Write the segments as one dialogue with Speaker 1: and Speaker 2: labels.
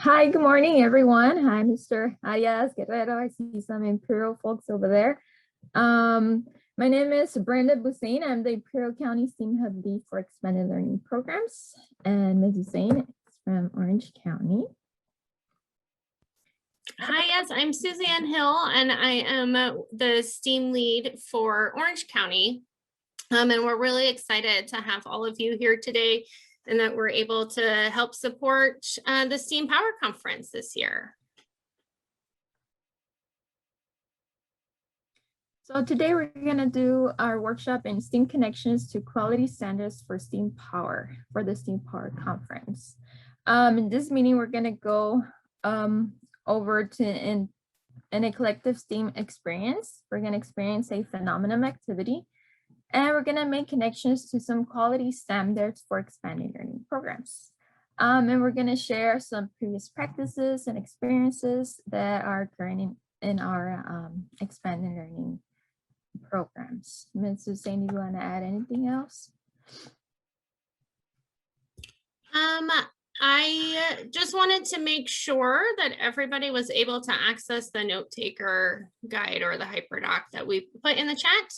Speaker 1: Hi, good morning, everyone. Hi, Mr. Arias Guerrero. I see some Imperial folks over there. My name is Brenda Busain. I'm the Imperial County STEAM Hub Lead for Expanded Learning Programs. And Ms. Busain is from Orange County.
Speaker 2: Hi, yes, I'm Suzanne Hill, and I am the STEAM lead for Orange County. And we're really excited to have all of you here today and that we're able to help support the STEAMpower Conference this year.
Speaker 1: So today we're going to do our workshop in STEAM connections to quality standards for STEAMpower for the STEAMpower Conference. In this meeting, we're going to go over to in a collective STEAM experience. We're going to experience a phenomenon activity, and we're going to make connections to some quality standards for expanded learning programs. And we're going to share some previous practices and experiences that are occurring in our expanded learning programs. Ms. Hussein, do you want to add anything else?
Speaker 2: I just wanted to make sure that everybody was able to access the note taker guide or the hyperdoc that we put in the chat.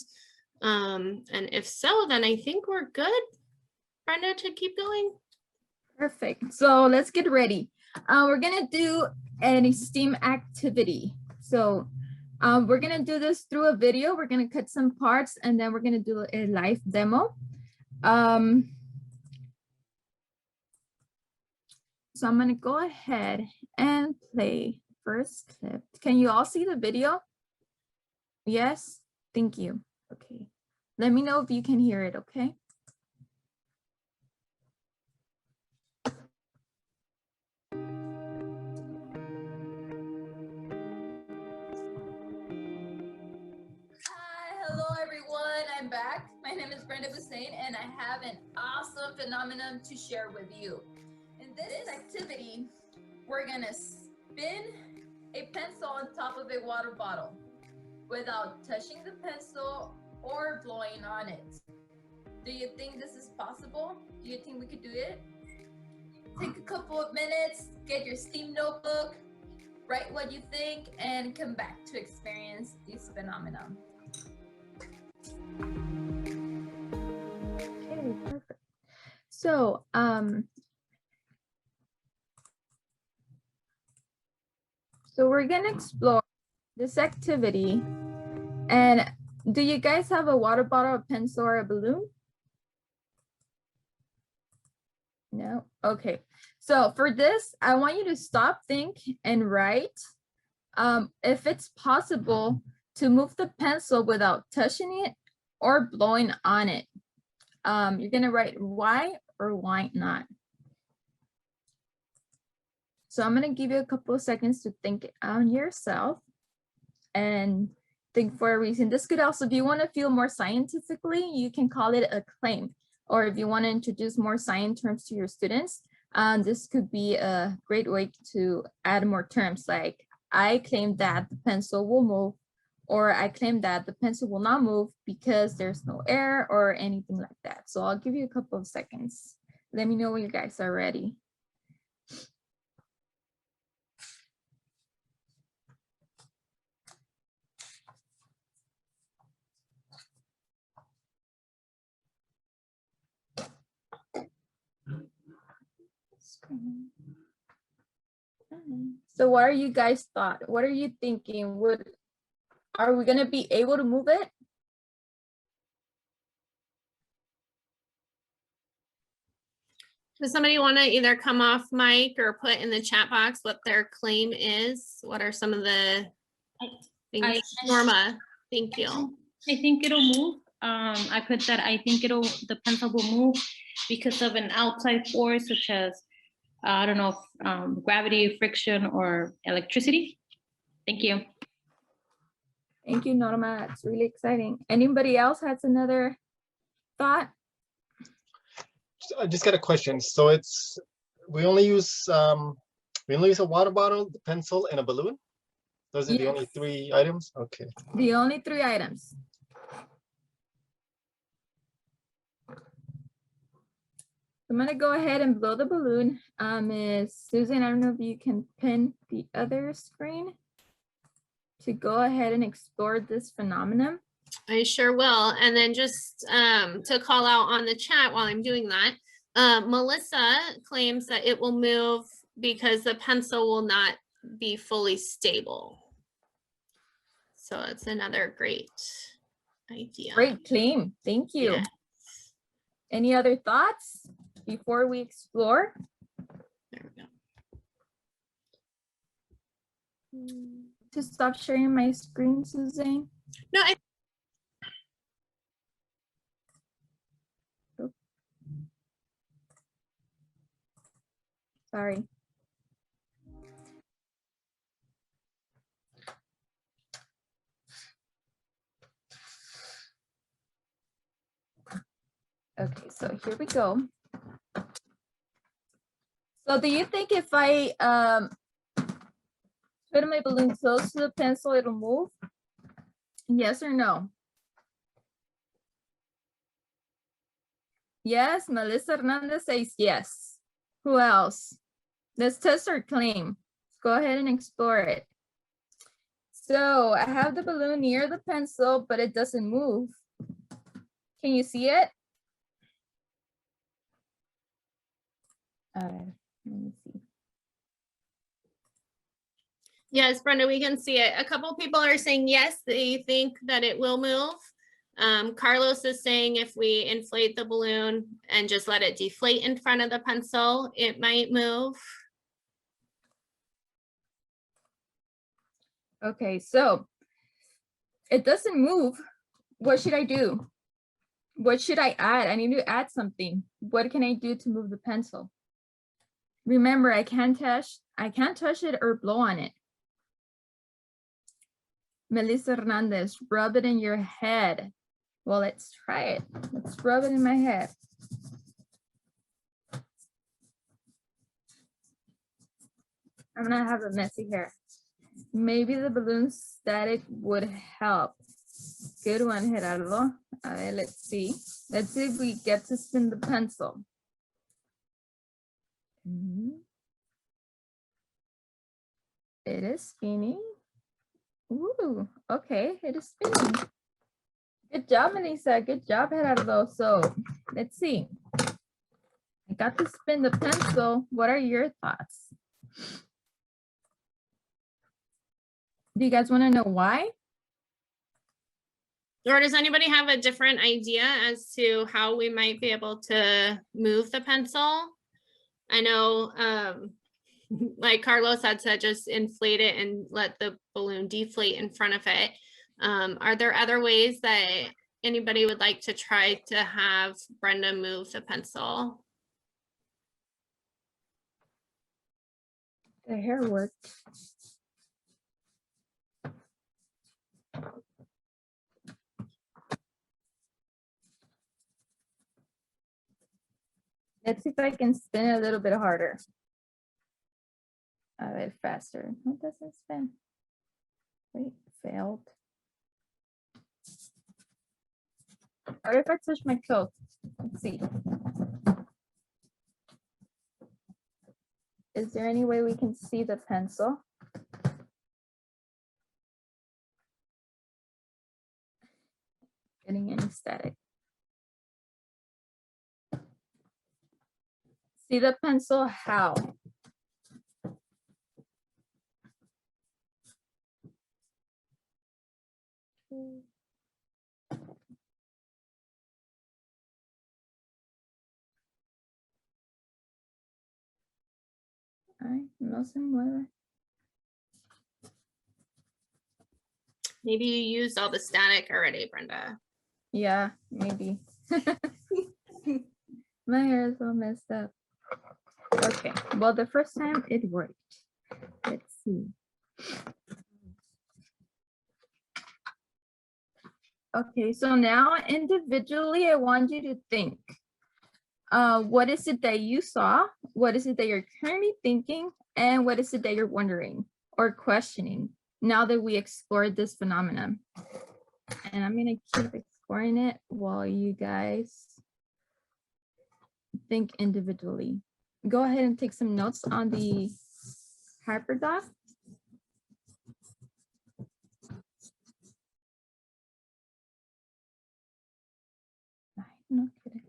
Speaker 2: And if so, then I think we're good, Brenda, to keep going.
Speaker 1: Perfect. So let's get ready. We're going to do a STEAM activity. So we're going to do this through a video. We're going to cut some parts and then we're going to do a live demo. So I'm going to go ahead and play first clip. Can you all see the video? Yes? Thank you. Okay. Let me know if you can hear it, okay? Hello everyone, I'm back. My name is Brenda Busain and I have an awesome phenomenon to share with you. In this activity, we're gonna spin a pencil on top of a water bottle without touching the pencil or blowing on it. Do you think this is possible? Do you think we could do it? Take a couple of minutes, get your STEAM notebook, write what you think, and come back to experience this phenomenon. Okay, perfect. So, we're gonna explore this activity. And do you guys have a water bottle, a pencil, or a balloon? No? Okay. So for this, I want you to stop, think, and write. If it's possible to move the pencil without touching it or blowing on it. You're gonna write why or why not. So I'm gonna give you a couple of seconds to think on yourself and think for a reason. This could also, if you want to feel more scientifically, you can call it a claim. Or if you want to introduce more science terms to your students, this could be a great way to add more terms like, I claim that the pencil will move, or I claim that the pencil will not move because there's no air or anything like that. So I'll give you a couple of seconds. Let me know when you guys are ready. So what are you guys thought? What are you thinking? Are we gonna be able to move it?
Speaker 2: Does somebody want to either come off mic or put in the chat box what their claim is? What are some of the things? Norma, thank you.
Speaker 3: I think it'll move. I put that I think the pencil will move because of an outside force such as, I don't know, gravity, friction, or electricity. Thank you.
Speaker 1: Thank you, Norma. It's really exciting. Anybody else has another thought?
Speaker 4: I just got a question. So we only use a water bottle, the pencil, and a balloon. Those are the only 3 items. Okay.
Speaker 1: The only 3 items. I'm gonna go ahead and blow the balloon. Miss Susan, I don't know if you can pin the other screen to go ahead and explore this phenomenon.
Speaker 2: I sure will. And then just to call out on the chat while I'm doing that, Melissa claims that it will move because the pencil will not be fully stable. So it's another great idea.
Speaker 1: Great claim. Thank you.
Speaker 2: Yeah.
Speaker 1: Any other thoughts before we explore?
Speaker 2: There we go.
Speaker 1: To stop sharing my screen, Suzanne?
Speaker 2: No,
Speaker 1: Sorry. Okay, so here we go. So do you think if I put my balloon close to the pencil, it'll move? Yes or no? Yes, Melissa Hernandez says yes. Who else? Let's test our claim. Let's go ahead and explore it. So I have the balloon near the pencil, but it doesn't move. Can you see it? All right, let me see.
Speaker 2: yes, Brenda, we can see it. A couple people are saying yes, they think that it will move. Carlos is saying if we inflate the balloon and just let it deflate in front of the pencil, it might move.
Speaker 1: Okay, so it doesn't move. What should I do? What should I add? I need to add something. What can I do to move the pencil? Remember, I can't touch it or blow on it. Melissa Hernandez, rub it in your head. Well, let's try it. Let's rub it in my head. I'm gonna have a messy hair. Maybe the balloon static would help. Good one, Gerardo. Let's see. Let's see if we get to spin the pencil. It is spinning. Ooh, okay, it is spinning. Good job, Melissa. Good job, Gerardo. So let's see. I got to spin the pencil. What are your thoughts? Do you guys want to know why?
Speaker 2: Or does anybody have a different idea as to how we might be able to move the pencil? I know, like Carlos had said, just inflate it and let the balloon deflate in front of it. Are there other ways that anybody would like to try to have Brenda move the pencil?
Speaker 1: The hair worked. Let's see if I can spin it a little bit harder. A bit faster. It doesn't spin. Wait, failed. What if I touch my coat? Let's see. Is there any way we can see the pencil? Getting any static. See the pencil how? Ay, no se mueve.
Speaker 2: Maybe you used all the static already, Brenda.
Speaker 1: Yeah, maybe. My hair is all messed up. Okay, well, the first time it worked. Let's see. Okay, so now individually, I want you to think. What is it that you saw? What is it that you're currently thinking? And what is it that you're wondering or questioning now that we explored this phenomenon? And I'm gonna keep exploring it while you guys think individually? Go ahead and take some notes on the hyperdoc. No kidding.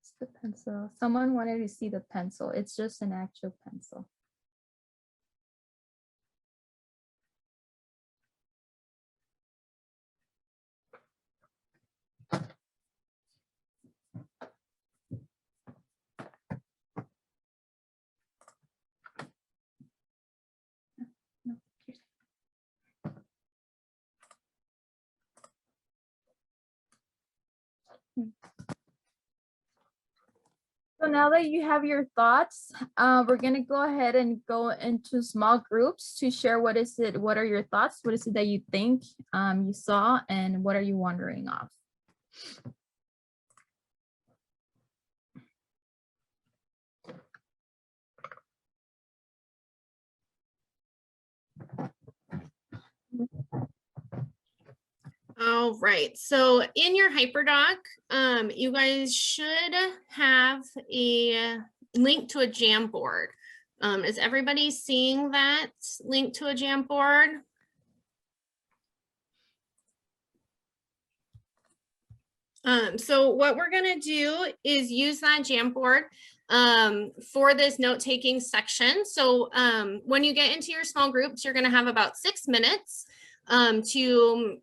Speaker 1: It's the pencil. Someone wanted to see the pencil. It's just an actual pencil. No, here's- So now that you have your thoughts, we're gonna go ahead and go into small groups to share what are your thoughts? What is it that you think you saw, and what are you wondering of?
Speaker 2: All right, so in your hyperdoc, you guys should have a link to a Jamboard. Is everybody seeing that link to a Jamboard? So what we're gonna do is use that Jamboard for this note-taking section. So when you get into your small groups, you're gonna have about 6 minutes to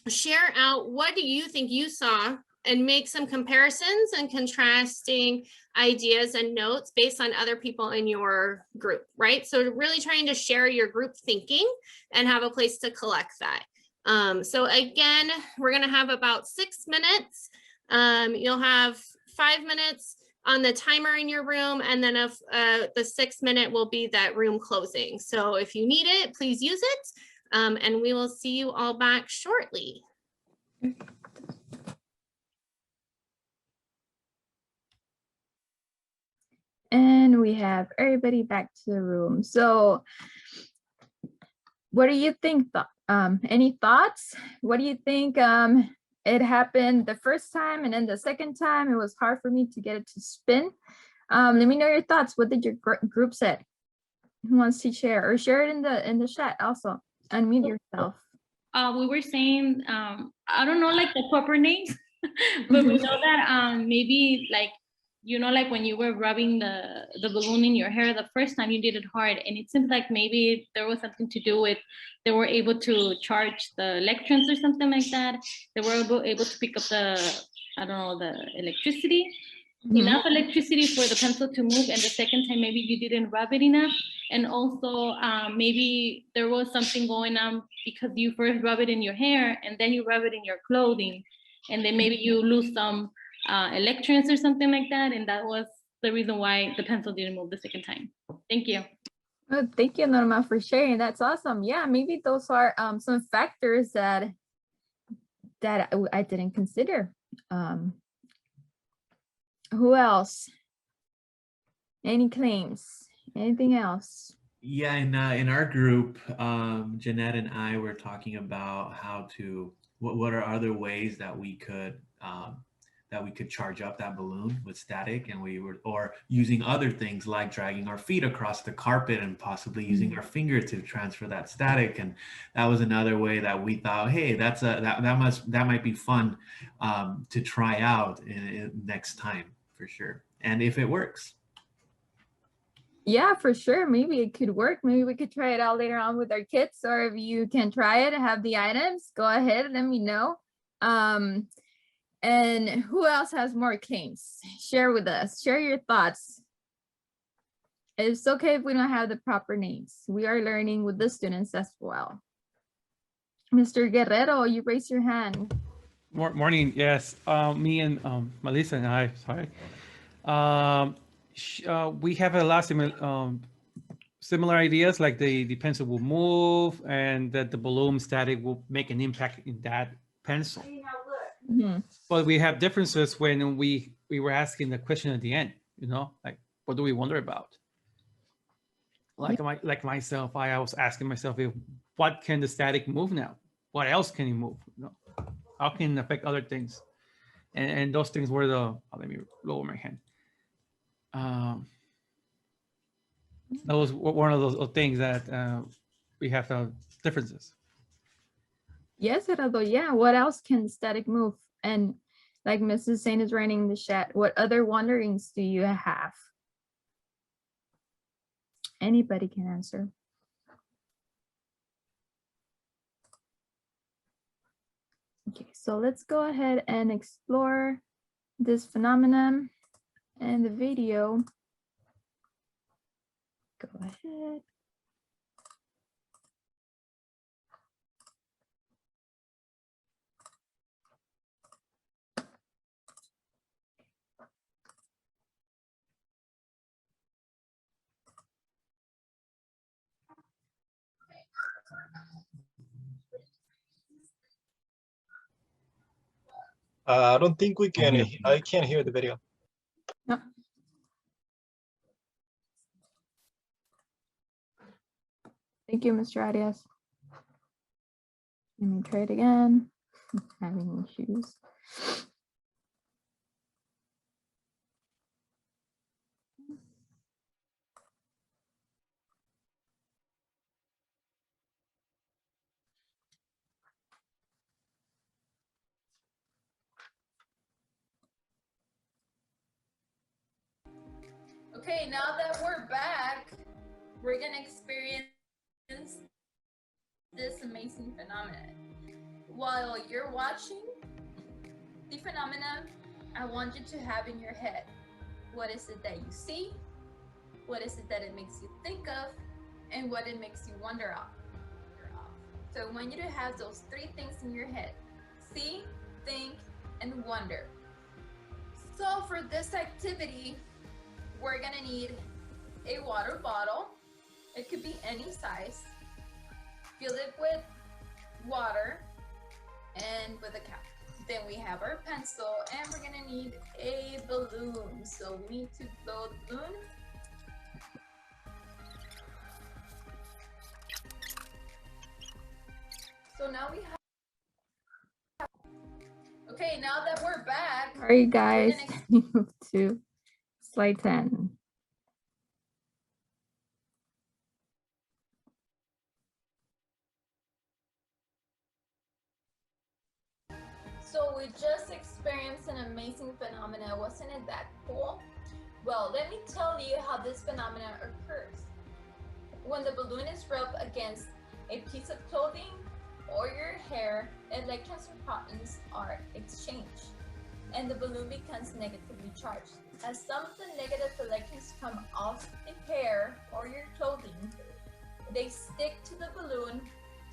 Speaker 2: share out what do you think you saw and make some comparisons and contrasting ideas and notes based on other people in your group, right? So really trying to share your group thinking and have a place to collect that. So again, we're gonna have about 6 minutes. You'll have 5 minutes on the timer in your room, and then the 6 minute will be that room closing. So if you need it, please use it. And we will see you all back shortly.
Speaker 1: And we have everybody back to the room. So what do you think? Any thoughts? What do you think? It happened the first time, and then the second time it was hard for me to get it to spin. Let me know your thoughts. What did your group say? Who wants to share, or share it in the chat also? Unmute yourself.
Speaker 3: We were saying, I don't know like the proper names, but we know that maybe like, you know, like when you were rubbing the balloon in your hair the first time, you did it hard, and it seems like maybe there was something to do with they were able to charge the electrons or something like that. They were able to pick up the, I don't know, the electricity, enough electricity for the pencil to move, and the second time maybe you didn't rub it enough. And also maybe there was something going on because you first rub it in your hair and then you rub it in your clothing, and then maybe you lose some electrons or something like that, and that was the reason why the pencil didn't move the second time. Thank you.
Speaker 1: Oh, thank you, Norma, for sharing. That's awesome. Yeah, maybe those are some factors that I didn't consider. Who else? Any claims? Anything else?
Speaker 5: Yeah, in our group, Jeanette and I were talking about how to what are other ways that we could charge up that balloon with static, and or using other things like dragging our feet across the carpet and possibly using our finger to transfer that static. And that was another way that we thought, hey, that might be fun to try out next time for sure, and if it works.
Speaker 1: Yeah, for sure. Maybe it could work. Maybe we could try it out later on with our kids, or if you can try it and have the items, go ahead and let me know. And who else has more claims? Share with us. Share your thoughts. It's okay if we don't have the proper names. We are learning with the students as well. Mr. Guerrero, you raise your hand.
Speaker 6: Morning, yes. Me and Melissa and I, sorry. We have a lot of similar ideas, like the pencil will move and that the balloon static will make an impact in that pencil. But we have differences when we were asking the question at the end, you know, like, what do we wonder about? Like myself, I was asking myself if what can the static move now? What else can it move? You know, how can it affect other things? And those things were the, let me lower my hand. That was one of those things that we have differences.
Speaker 1: Yes, Gerardo. Yeah. What else can static move? And like Mrs. Saint is writing in the chat, what other wonderings do you have? Anybody can answer. Okay, so let's go ahead and explore this phenomenon and the video. Go ahead.
Speaker 4: I don't think we can.
Speaker 5: Yeah.
Speaker 4: I can't hear the video.
Speaker 1: No. Thank you, Mr. Arias. Let me try it again. Having issues. Okay, now that we're back, we're gonna experience this amazing phenomenon. While you're watching the phenomenon, I want you to have in your head, what is it that you see? What is it that it makes you think of? And what it makes you wonder of. So I want you to have those three things in your head: see, think, and wonder. So for this activity, we're gonna need a water bottle. It could be any size. Fill it with water and with a cap. Then we have our pencil and we're gonna need a balloon. So we need to blow the balloon. So now we have, okay, now that we're back. All right, guys, move to slide 10. So we just experienced an amazing phenomenon. Wasn't it that cool? Well, let me tell you how this phenomenon occurs. When the balloon is rubbed against a piece of clothing or your hair, electrons and protons are exchanged, and the balloon becomes negatively charged. As some of the negative electrons come off the hair or your clothing, they stick to the balloon.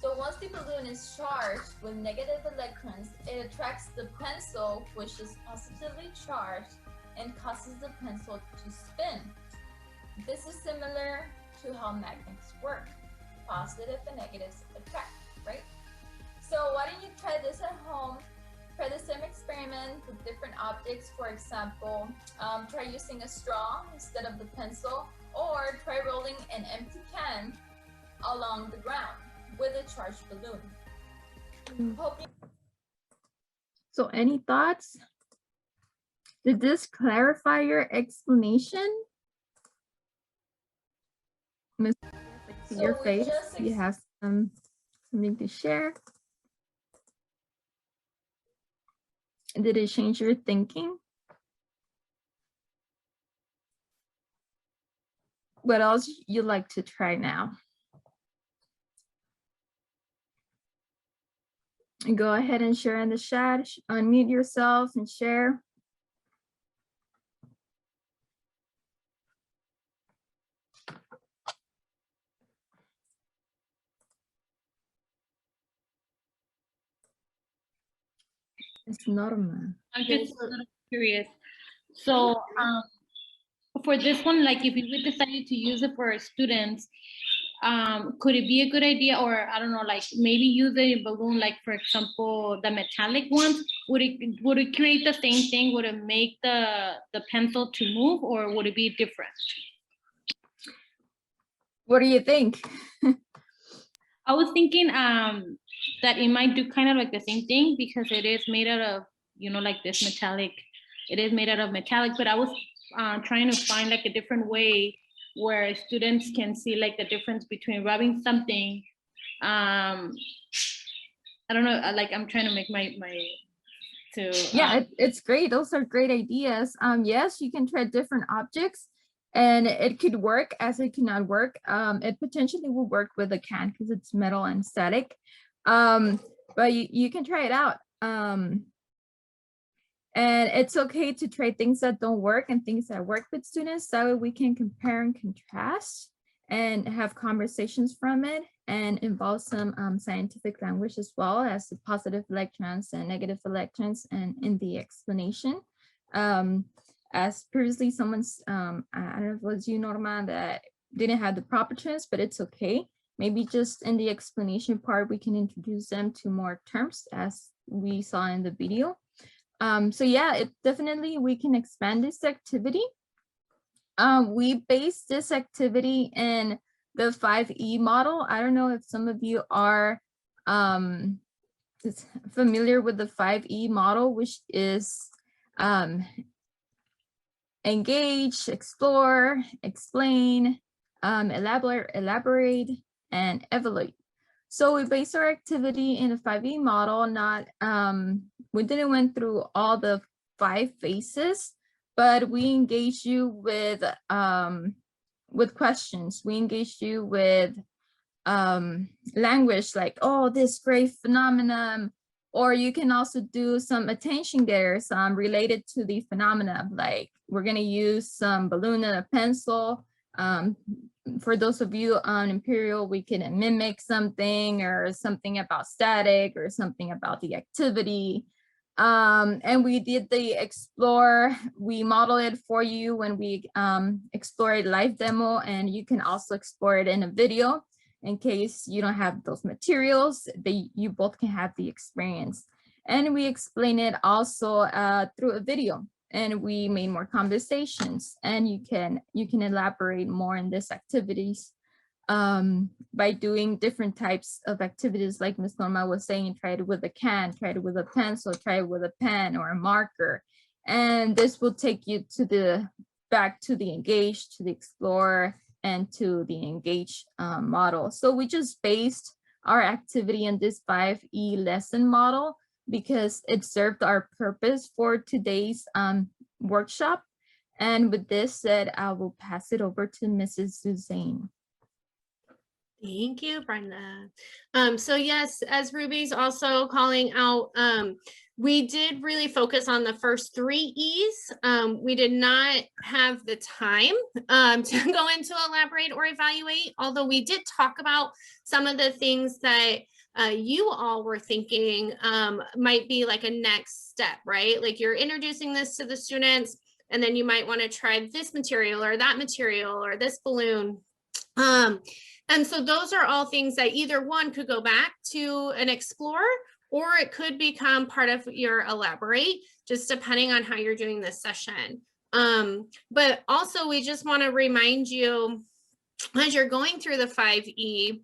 Speaker 1: So once the balloon is charged with negative electrons, it attracts the pencil, which is positively charged, and causes the pencil to spin. This is similar to how magnets work. Positive and negatives attract, right? So why don't you try this at home? Try the same experiment with different objects. For example, try using a straw instead of the pencil, or try rolling an empty can along the ground with a charged balloon. So any thoughts? Did this clarify your explanation? Miss, I see your face. You have something to share. Did it change your thinking? What else you'd like to try now? And go ahead and share in the chat. Unmute yourself and share. It's normal.
Speaker 3: I'm just a little curious. So for this one, like if we decided to use it for students, could it be a good idea, or I don't know, like maybe use a balloon, like for example, the metallic ones? Would it create the same thing? Would it make the pencil to move, or would it be different?
Speaker 1: What do you think?
Speaker 3: I was thinking that it might do kind of like the same thing because it is made out of, you know, like this metallic. It is made out of metallic, but I was trying to find like a different way where students can see like the difference between rubbing something. I don't know, like I'm trying to make
Speaker 1: Yeah, it's great. Those are great ideas. Yes, you can try different objects and it could work as it cannot work. It potentially will work with a can because it's metal and static. But you can try it out. And it's okay to try things that don't work and things that work with students. That way we can compare and contrast and have conversations from it and involve some scientific language as well as the positive electrons and negative electrons and in the explanation. As previously someone's, I don't know if it was you, Norma, that didn't have the proper terms, but it's okay. Maybe just in the explanation part, we can introduce them to more terms as we saw in the video. So yeah, it definitely, we can expand this activity. We base this activity in the 5E model. I don't know if some of you are familiar with the 5E model, which is engage, explore, explain, elaborate, and evaluate. So we base our activity in the 5E model, not, we didn't went through all the 5 phases, but we engage you with questions. We engage you with language like, oh, this great phenomenon, or you can also do some attention getters related to the phenomena, like we're gonna use some balloon and a pencil. For those of you on Imperial, we can mimic something or something about static or something about the activity. And we did the explore, we model it for you when we explored live demo, and you can also explore it in a video in case you don't have those materials, you both can have the experience. And we explain it also through a video. And we made more conversations, and you can elaborate more in these activities by doing different types of activities, like Ms. Norma was saying, try it with a can, try it with a pencil, try it with a pen or a marker. And this will take you to back to the engage, to the explore, and to the engage model. So we just based our activity in this 5E lesson model because it served our purpose for today's workshop. And with this said, I will pass it over to Mrs. Suzanne.
Speaker 2: Thank you, Brenda. So yes, as Ruby's also calling out, we did really focus on the first 3 E's. We did not have the time to go into elaborate or evaluate, although we did talk about some of the things that you all were thinking might be like a next step, right? Like you're introducing this to the students, and then you might want to try this material or that material or this balloon. And so those are all things that either one could go back to an explore, or it could become part of your elaborate, just depending on how you're doing this session. But also we just want to remind you, as you're going through the 5E,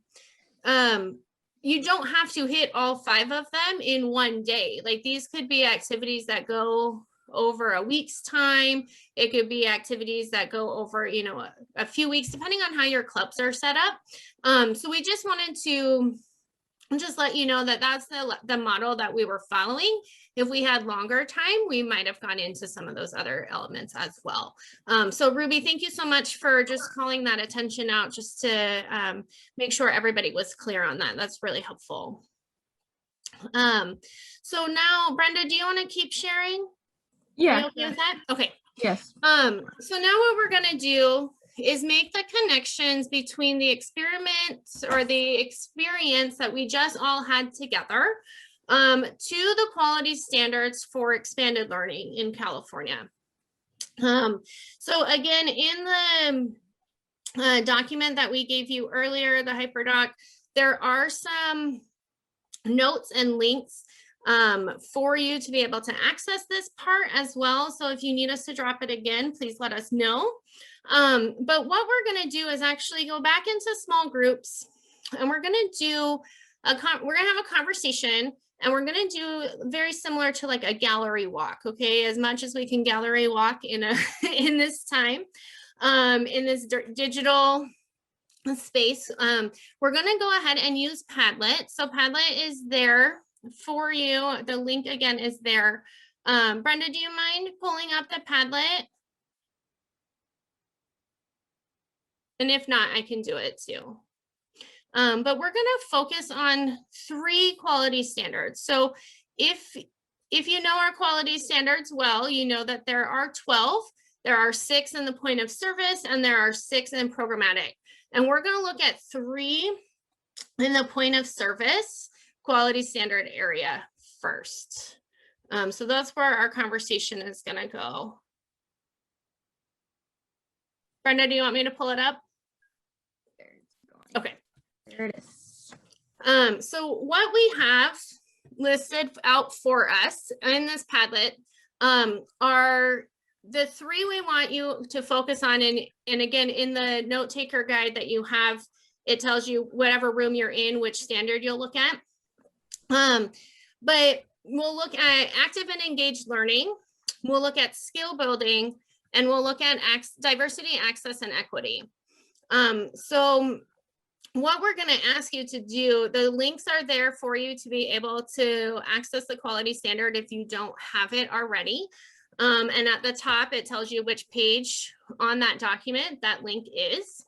Speaker 2: you don't have to hit all 5 of them in one day. Like these could be activities that go over a week's time. It could be activities that go over, you know, a few weeks, depending on how your clubs are set up. So we just wanted to just let you know that that's the model that we were following. If we had longer time, we might have gone into some of those other elements as well. So Ruby, thank you so much for just calling that attention out, just to make sure everybody was clear on that. That's really helpful. So now, Brenda, do you want to keep sharing?
Speaker 1: Yeah.
Speaker 2: Are you okay with that? Okay.
Speaker 1: Yes.
Speaker 2: So now what we're going to do is make the connections between the experiments or the experience that we just all had together to the quality standards for expanded learning in California. So again, in the document that we gave you earlier, the HyperDoc, there are some notes and links for you to be able to access this part as well. So if you need us to drop it again, please let us know. But what we're going to do is actually go back into small groups and we're going to do we're going to have a conversation, and we're going to do very similar to like a gallery walk. Okay, as much as we can gallery walk in a in this time, in this digital space. We're going to go ahead and use Padlet. So Padlet is there for you. The link again is there. Brenda, do you mind pulling up the Padlet? And if not, I can do it too. But we're going to focus on 3 quality standards. So if you know our quality standards well, you know that there are 12. There are 6 in the point of service, and there are 6 in programmatic. And we're going to look at 3 in the point of service quality standard area first. So that's where our conversation is going to go. Brenda, do you want me to pull it up? Okay.
Speaker 1: There it is.
Speaker 2: So what we have listed out for us in this Padlet are the 3 we want you to focus on. And again, in the note taker guide that you have, it tells you whatever room you're in, which standard you'll look at. But we'll look at active and engaged learning. We'll look at skill building, and we'll look at diversity, access, and equity. So what we're going to ask you to do, the links are there for you to be able to access the quality standard if you don't have it already. And at the top, it tells you which page on that document that link is.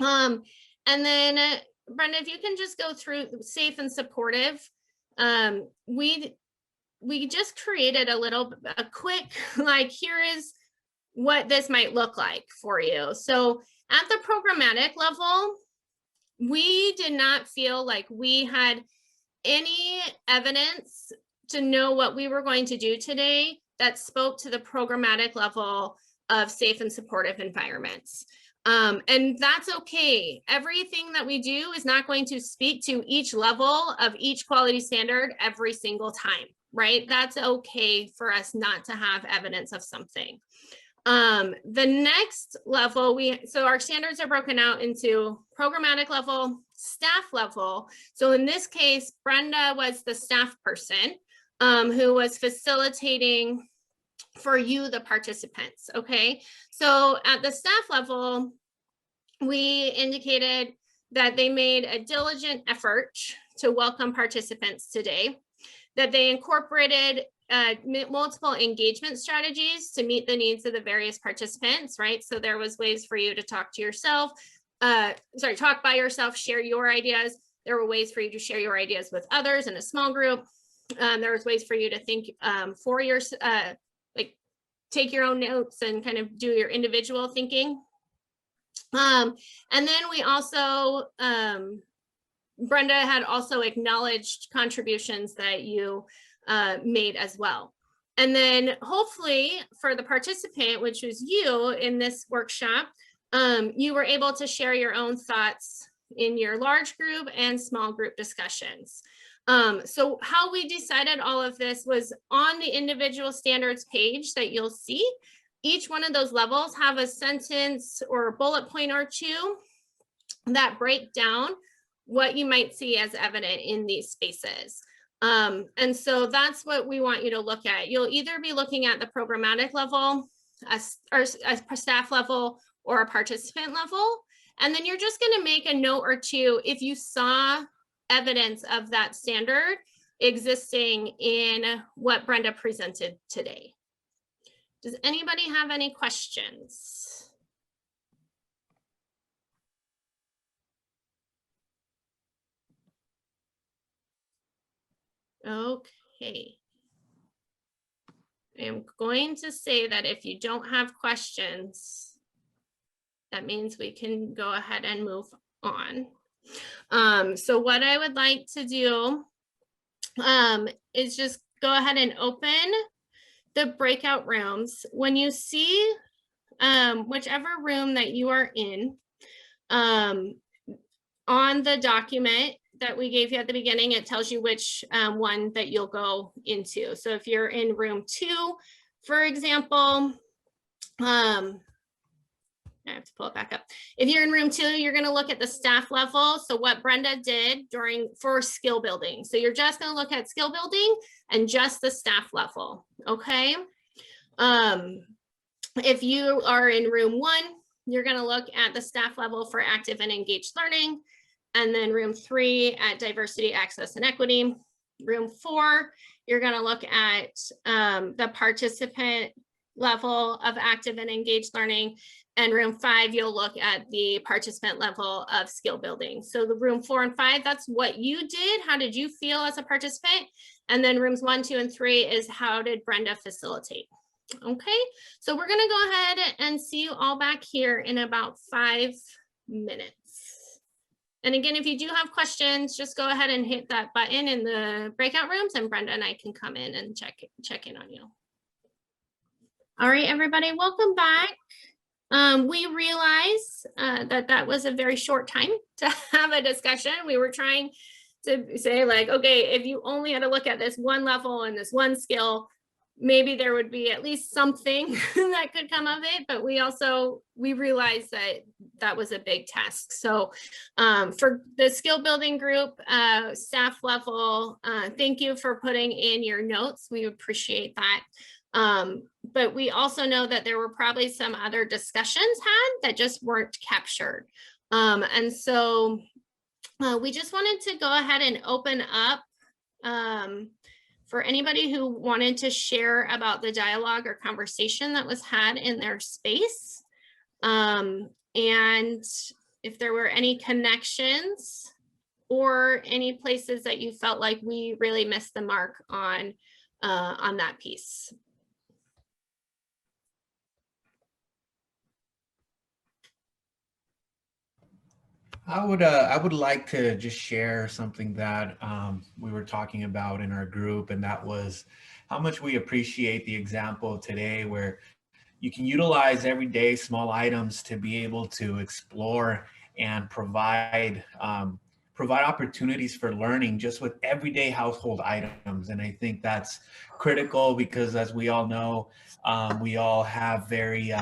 Speaker 2: And then Brenda, if you can just go through safe and supportive. We just created a quick, like, here is what this might look like for you. So at the programmatic level, we did not feel like we had any evidence to know what we were going to do today that spoke to the programmatic level of safe and supportive environments. And that's okay. Everything that we do is not going to speak to each level of each quality standard every single time, right? That's okay for us not to have evidence of something. The next level, so our standards are broken out into programmatic level, staff level. So in this case, Brenda was the staff person who was facilitating for you, the participants. Okay, so at the staff level, we indicated that they made a diligent effort to welcome participants today, that they incorporated multiple engagement strategies to meet the needs of the various participants, right? So there was ways for you to talk to yourself, talk by yourself, share your ideas. There were ways for you to share your ideas with others in a small group. There was ways for you to think for your, like, take your own notes and kind of do your individual thinking. And then we also, Brenda had also acknowledged contributions that you made as well. And then hopefully for the participant, which was you in this workshop, you were able to share your own thoughts in your large group and small group discussions. So how we decided all of this was on the individual standards page that you'll see. Each one of those levels have a sentence or a bullet point or 2 that break down what you might see as evident in these spaces. And so that's what we want you to look at. You'll either be looking at the programmatic level, a staff level, or a participant level. And then you're just going to make a note or 2 if you saw evidence of that standard existing in what Brenda presented today. Does anybody have any questions? Okay. I am going to say that if you don't have questions, that means we can go ahead and move on. So what I would like to do is just go ahead and open the breakout rooms. When you see whichever room that you are in, on the document that we gave you at the beginning, it tells you which one that you'll go into. So if you're in room 2, for example, I have to pull it back up. If you're in room 2, you're going to look at the staff level. So what Brenda did for skill building. So you're just going to look at skill building and just the staff level. Okay. If you are in room 1, you're going to look at the staff level for active and engaged learning. And then room 3 at diversity, access, and equity. Room 4, you're going to look at the participant level of active and engaged learning. And room 5, you'll look at the participant level of skill building. So the room 4 and 5, that's what you did. How did you feel as a participant? And then rooms 1, 2, and 3 is how did Brenda facilitate? Okay, so we're gonna go ahead and see you all back here in about 5 minutes. And again, if you do have questions, just go ahead and hit that button in the breakout rooms and Brenda and I can come in and check in on you. All right, everybody, welcome back. We realize that was a very short time to have a discussion. We were trying to say like, okay, if you only had to look at this one level and this one skill, maybe there would be at least something that could come of it. But we realized that was a big task. So for the skill building group, staff level, thank you for putting in your notes. We appreciate that. But we also know that there were probably some other discussions had that just weren't captured. And so we just wanted to go ahead and open up for anybody who wanted to share about the dialogue or conversation that was had in their space. And if there were any connections or any places that you felt like we really missed the mark on that piece.
Speaker 5: I would like to just share something that we were talking about in our group, and that was how much we appreciate the example today where you can utilize everyday small items to be able to explore and provide opportunities for learning just with everyday household items. And I think that's critical because, as we all know, we all have very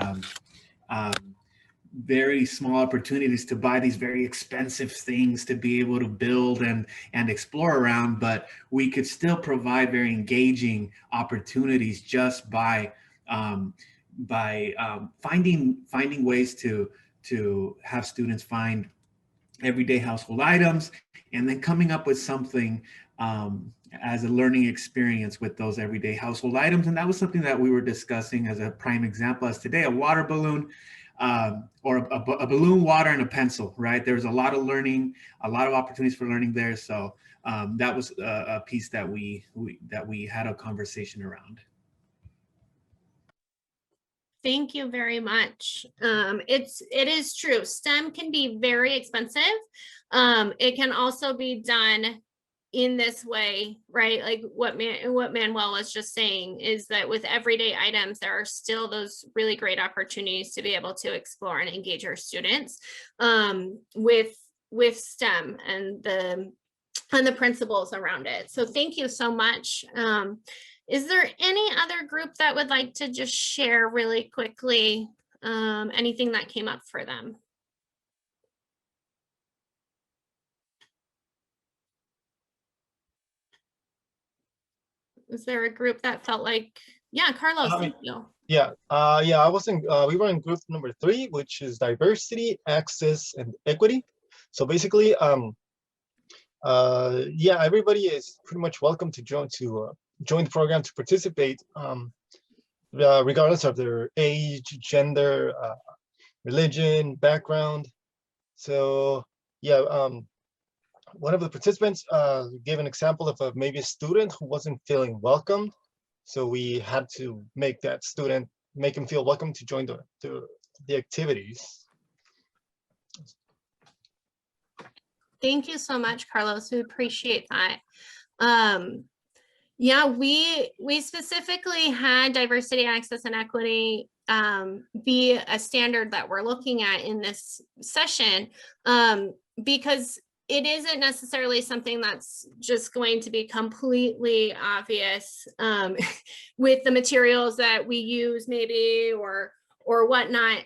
Speaker 5: small opportunities to buy these very expensive things to be able to build and explore around, but we could still provide very engaging opportunities just by finding ways to have students find everyday household items and then coming up with something as a learning experience with those everyday household items. And that was something that we were discussing as a prime example as today, a water balloon, or a balloon, water, and a pencil, right? There's a lot of learning, a lot of opportunities for learning there. So that was a piece that we had a conversation around.
Speaker 2: Thank you very much. It is true. STEM can be very expensive. It can also be done in this way, right? Like what Manuel was just saying is that with everyday items, there are still those really great opportunities to be able to explore and engage our students with STEM and the principles around it. So thank you so much. Is there any other group that would like to just share really quickly anything that came up for them? Is there a group that felt like, yeah, Carlos, thank you.
Speaker 4: Yeah, we were in group number 3, which is diversity, access, and equity. So basically, everybody is pretty much welcome to join the program, to participate, regardless of their age, gender, religion, background. So yeah, one of the participants gave an example of maybe a student who wasn't feeling welcomed. So we had to make that student, make him feel welcome to join the activities.
Speaker 2: Thank you so much, Carlos. We appreciate that. Yeah, we specifically had diversity, access, and equity be a standard that we're looking at in this session because it isn't necessarily something that's just going to be completely obvious with the materials that we use maybe or whatnot.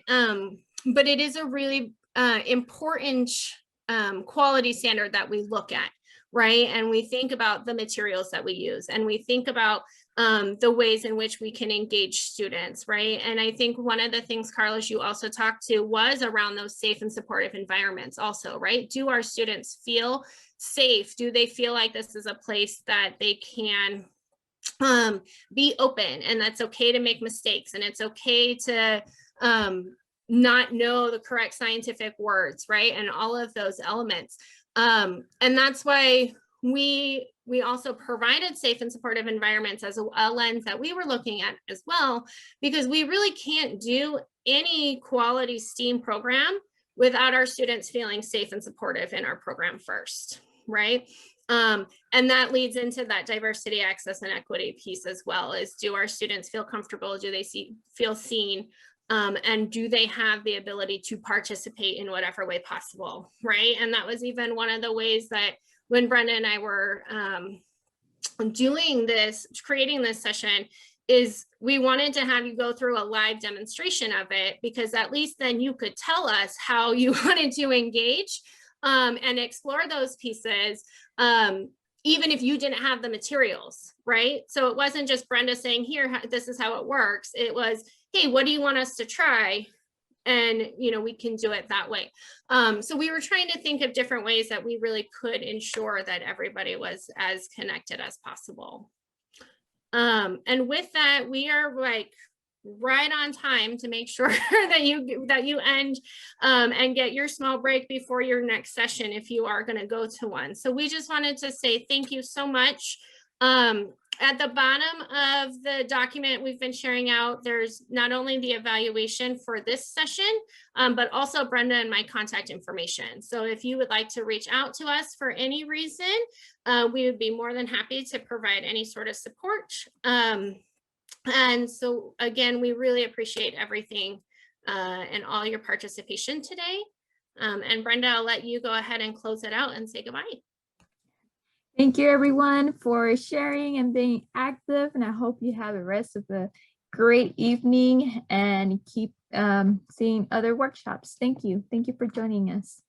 Speaker 2: but it is a really important quality standard that we look at, right? And we think about the materials that we use, and we think about the ways in which we can engage students, right? And I think one of the things, Carlos, you also talked to was around those safe and supportive environments also, right? Do our students feel safe? Do they feel like this is a place that they can be open, and that's okay to make mistakes, and it's okay to not know the correct scientific words, right? And all of those elements. And that's why we also provided safe and supportive environments as a lens that we were looking at as well, because we really can't do any quality STEAM program without our students feeling safe and supportive in our program first, right? And that leads into that diversity, access, and equity piece as well, is do our students feel comfortable? Do they feel seen? And do they have the ability to participate in whatever way possible, right? And that was even one of the ways that when Brenda and I were doing this, creating this session, is we wanted to have you go through a live demonstration of it, because at least then you could tell us how you wanted to engage and explore those pieces, even if you didn't have the materials, right? So it wasn't just Brenda saying, here, this is how it works. It was, hey, what do you want us to try? And, you know, we can do it that way. So we were trying to think of different ways that we really could ensure that everybody was as connected as possible. And with that, we are like right on time to make sure that you end and get your small break before your next session if you are going to go to one. So we just wanted to say thank you so much. At the bottom of the document we've been sharing out, there's not only the evaluation for this session, but also Brenda and my contact information. So if you would like to reach out to us for any reason, we would be more than happy to provide any sort of support. And so again, we really appreciate everything and all your participation today. And Brenda, I'll let you go ahead and close it out and say goodbye.
Speaker 1: Thank you everyone for sharing and being active, and I hope you have the rest of a great evening and keep seeing other workshops. Thank you. Thank you for joining us.